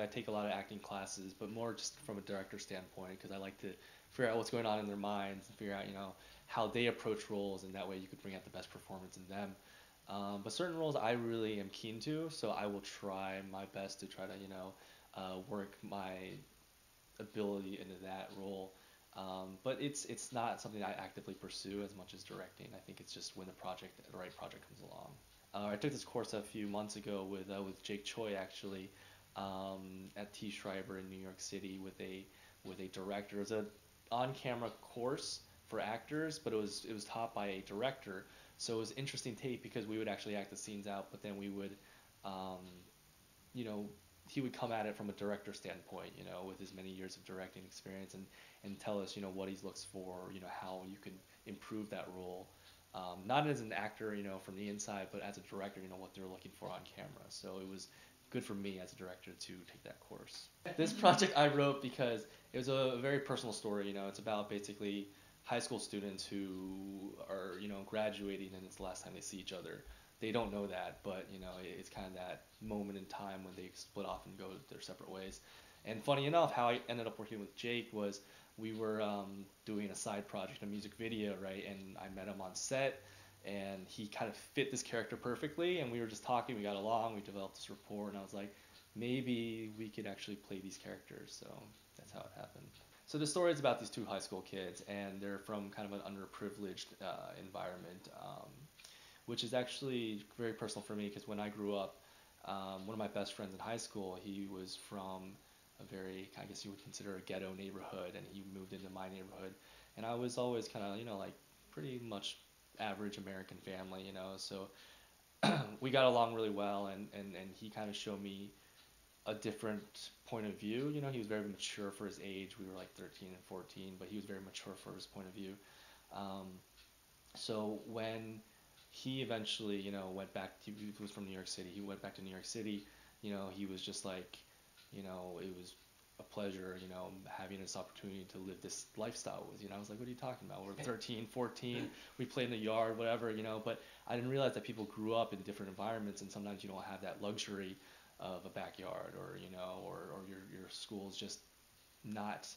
I take a lot of acting classes, but more just from a director standpoint because I like to figure out what's going on in their minds and figure out, how they approach roles, and that way you could bring out the best performance in them. But certain roles I really am keen to, so I will try my best to try to, work my ability into that role. But it's not something I actively pursue as much as directing. I think it's just when the right project comes along. I took this course a few months ago with Jake Choi actually, at T. Schreiber in New York City with a director. It was a on-camera course for actors, but it was taught by a director. So it was interesting tape because we would actually act the scenes out, but then we would, um, you know, he would come at it from a director standpoint, with his many years of directing experience, and tell us, what he looks for, how you can improve that role. Not as an actor, from the inside, but as a director, what they're looking for on camera. So it was good for me as a director to take that course. This project I wrote because it was a very personal story. It's about basically high school students who are, graduating, and it's the last time they see each other. They don't know that, but it's kind of that moment in time when they split off and go their separate ways. And funny enough, how I ended up working with Jake was we were doing a side project, a music video, right? And I met him on set, and he kind of fit this character perfectly. And we were just talking, we got along, we developed this rapport, and I was like, maybe we could actually play these characters. So that's how it happened. So the story is about these two high school kids, and they're from kind of an underprivileged environment, which is actually very personal for me because when I grew up, one of my best friends in high school, he was from a very, I guess you would consider a ghetto neighborhood, and he moved into my neighborhood. And I was always kind of, like pretty much average American family, so we got along really well, and he kind of showed me a different point of view. He was very mature for his age. We were like 13 and 14, but he was very mature for his point of view. So when he eventually, went back, he was from New York City, he went back to New York City, he was just like, it was a pleasure, having this opportunity to live this lifestyle with, I was like, what are you talking about? We're 13, 14, we play in the yard, whatever, but I didn't realize that people grew up in different environments, and sometimes you don't have that luxury of a backyard, or, or your school's just not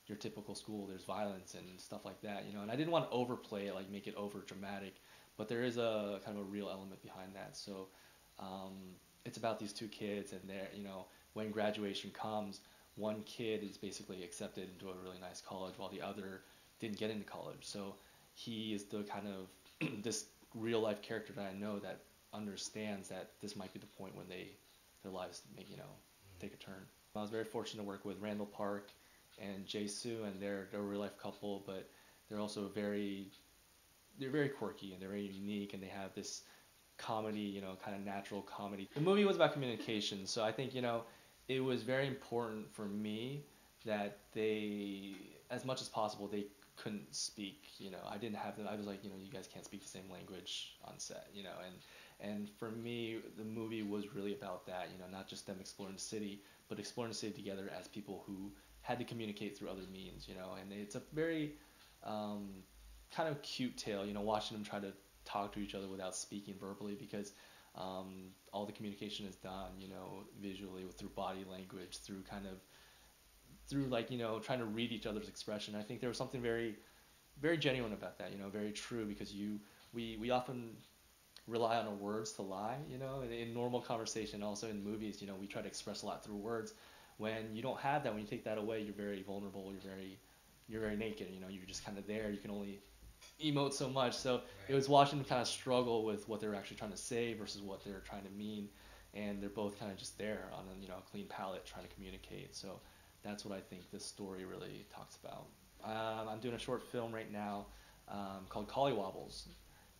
your typical school. There's violence and stuff like that, and I didn't want to overplay it, like make it over dramatic, but there is a kind of a real element behind that. So it's about these two kids, and they're, when graduation comes, one kid is basically accepted into a really nice college while the other didn't get into college. So he is the kind of this real life character that I know that understands that this might be the point when their lives make, take a turn. I was very fortunate to work with Randall Park and Jae-soo, and they're a real life couple, but they're also very quirky, and they're very unique, and they have this comedy, kind of natural comedy. The movie was about communication, so I think, it was very important for me that they, as much as possible, they couldn't speak, I didn't have them, I was like, you guys can't speak the same language on set, and for me, the movie was really about that, not just them exploring the city, but exploring the city together as people who had to communicate through other means, and it's a very kind of cute tale, watching them try to talk to each other without speaking verbally, because all the communication is done, visually, through body language, through like, trying to read each other's expression. I think there was something very, very genuine about that, very true, because we often rely on our words to lie, in normal conversation, also in movies, we try to express a lot through words. When you don't have that, when you take that away, you're very vulnerable, you're very naked, you're just kind of there, you can only emote so much. So it was watching them kind of struggle with what they're actually trying to say versus what they're trying to mean, and they're both kind of just there on a clean palette trying to communicate. So that's what I think this story really talks about. I'm doing a short film right now called Collywobbles,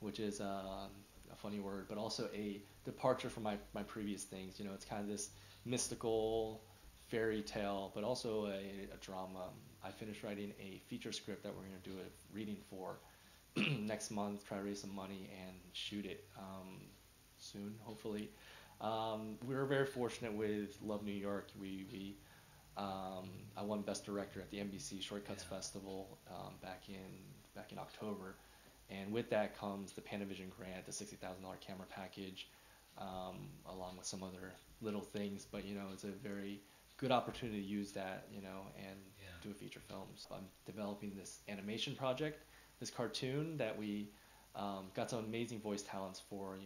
which is a funny word, but also a departure from my previous things. It's kind of this mystical fairy tale, but also a drama. I finished writing a feature script that we're going to do a reading for next month, try to raise some money and shoot it soon, hopefully. We were very fortunate with Love New York. I won Best Director at the NBC Shortcuts Festival back in October, and with that comes the Panavision grant, the $60,000 camera package, along with some other little things. But it's a very good opportunity to use that, and Yeah. do a feature film. So I'm developing this animation project, this cartoon that we got some amazing voice talents for.